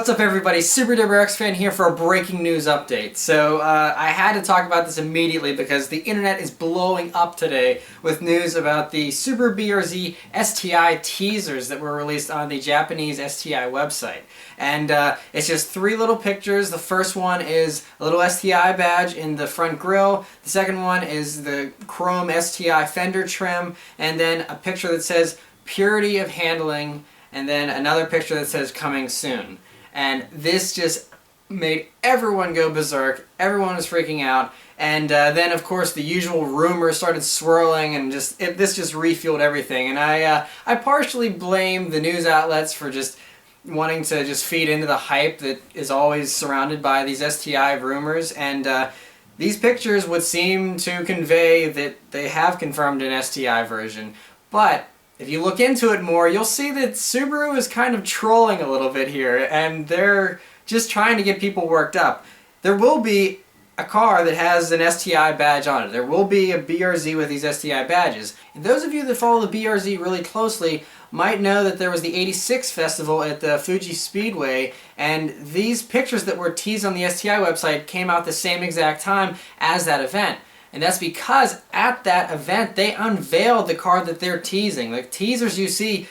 What's up everybody, Super WRX fan here for a breaking news update. So I had to talk about this immediately because the internet is blowing up today with news about the Super BRZ STI teasers that were released on the Japanese STI website. And it's just three little pictures. The first one is a little STI badge in the front grille. The second one is the chrome STI fender trim. And then a picture that says purity of handling. And then another picture that says coming soon. And this just made everyone go berserk. Everyone was freaking out. And then, of course, the usual rumors started swirling, and this just refueled everything. And I partially blame the news outlets for just wanting to just feed into the hype that is always surrounded by these STI rumors. And these pictures would seem to convey that they have confirmed an STI version. But if you look into it more, you'll see that Subaru is kind of trolling a little bit here, and they're just trying to get people worked up. There will be a car that has an STI badge on it. There will be a BRZ with these STI badges. And those of you that follow the BRZ really closely might know that there was the 86 festival at the Fuji Speedway, and these pictures that were teased on the STI website came out the same exact time as that event. And that's because at that event, they unveiled the car that they're teasing. The teasers you see,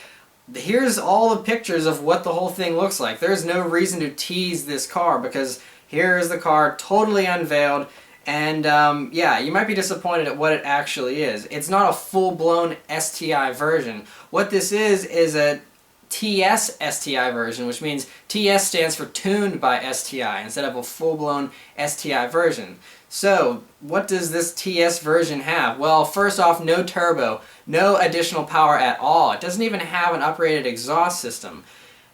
here's all the pictures of what the whole thing looks like. There's no reason to tease this car because here is the car totally unveiled. And yeah, you might be disappointed at what it actually is. It's not a full-blown STI version. What this is a TS STI version, which means TS stands for tuned by STI instead of a full-blown STI version. So, what does this TS version have? Well, first off, no turbo, no additional power at all. It doesn't even have an upgraded exhaust system.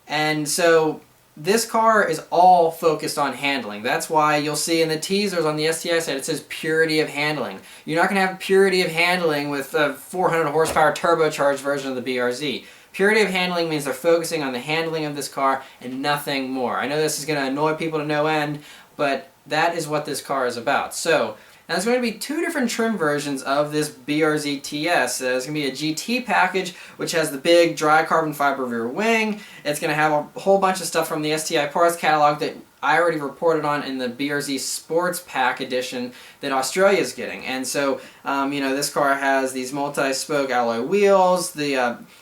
And so, this car is all focused on handling. That's why you'll see in the teasers on the STI side it says purity of handling. You're not going to have purity of handling with a 400 horsepower turbocharged version of the BRZ. Purity of handling means they're focusing on the handling of this car and nothing more. I know this is going to annoy people to no end, but that is what this car is about. So, now there's going to be two different trim versions of this BRZ TS. There's going to be a GT package, which has the big dry carbon fiber rear wing. It's going to have a whole bunch of stuff from the STI parts catalog that I already reported on in the BRZ Sports Pack edition that Australia is getting. And so, you know, this car has these multi-spoke alloy wheels. This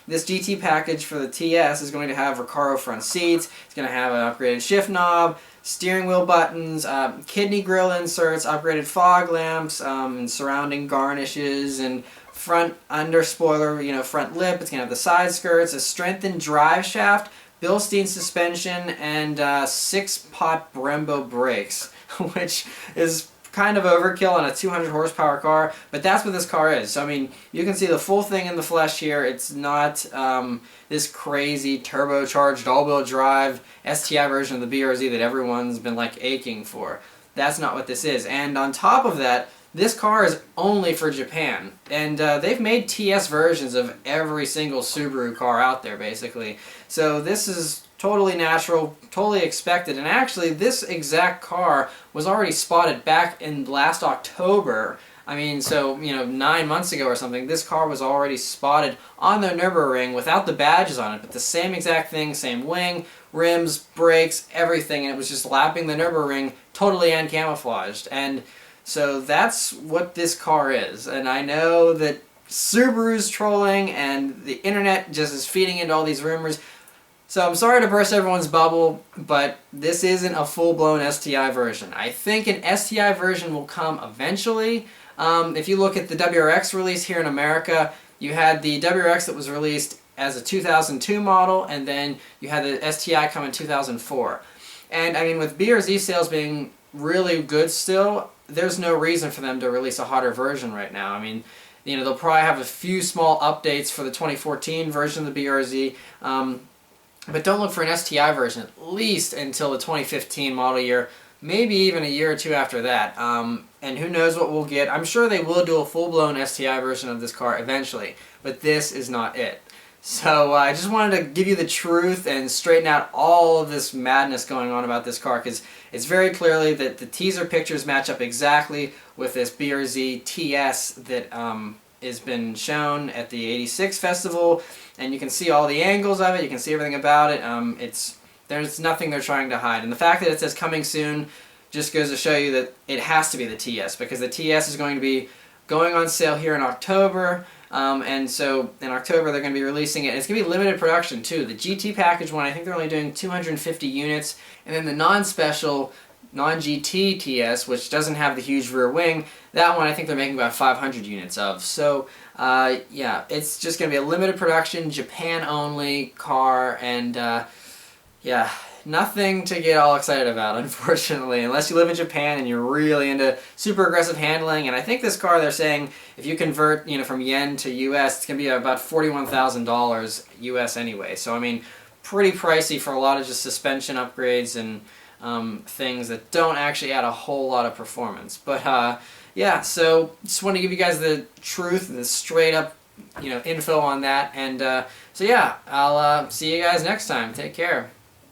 GT package for the TS is going to have Recaro front seats. It's going to have an upgraded shift knob, steering wheel buttons, kidney grille inserts, upgraded fog lamps, and surrounding garnishes, and front under spoiler, you know, front lip. It's going to have the side skirts, a strengthened drive shaft, Bilstein suspension, and 6-pot Brembo brakes, which is kind of overkill on a 200 horsepower car, but that's what this car is. So I mean, you can see the full thing in the flesh here. It's not this crazy turbocharged all-wheel drive STI version of the BRZ that everyone's been like aching for. That's not what this is. And on top of that, this car is only for Japan, and they've made TS versions of every single Subaru car out there, basically. So this is totally natural, totally expected, and actually this exact car was already spotted back in last October. I mean, so, you know, 9 months ago or something, this car was already spotted on the Nürburgring without the badges on it, but the same exact thing, same wing, rims, brakes, everything, and it was just lapping the Nürburgring totally uncamouflaged. And so that's what this car is, and I know that Subaru's trolling and the internet just is feeding into all these rumors. So I'm sorry to burst everyone's bubble, but this isn't a full-blown STI version. I think an STI version will come eventually. If you look at the WRX release here in America, you had the WRX that was released as a 2002 model, and then you had the STI come in 2004. And I mean, with BRZ sales being really good still, there's no reason for them to release a hotter version right now. I mean, you know, they'll probably have a few small updates for the 2014 version of the BRZ, but don't look for an STI version at least until the 2015 model year, maybe even a year or two after that. And who knows what we'll get. I'm sure they will do a full-blown STI version of this car eventually, but this is not it. So I just wanted to give you the truth and straighten out all of this madness going on about this car, because it's very clearly that the teaser pictures match up exactly with this BRZ TS that has been shown at the 86 festival, and you can see all the angles of it, you can see everything about it. It's There's nothing they're trying to hide. And the fact that it says coming soon just goes to show you that it has to be the TS, because the TS is going to be going on sale here in October. And so in October they're going to be releasing it. And it's going to be limited production too. The GT package one, I think they're only doing 250 units. And then the non-special, non-GT TS, which doesn't have the huge rear wing, that one I think they're making about 500 units of. So yeah, it's just going to be a limited production, Japan only car, and yeah, nothing to get all excited about, unfortunately, unless you live in Japan and you're really into super aggressive handling. And I think this car, they're saying, if you convert, from yen to US, it's going to be about $41,000 US anyway. So, I mean, pretty pricey for a lot of just suspension upgrades and things that don't actually add a whole lot of performance. But, yeah, so just want to give you guys the truth, the straight up, info on that. And so, yeah, I'll see you guys next time. Take care.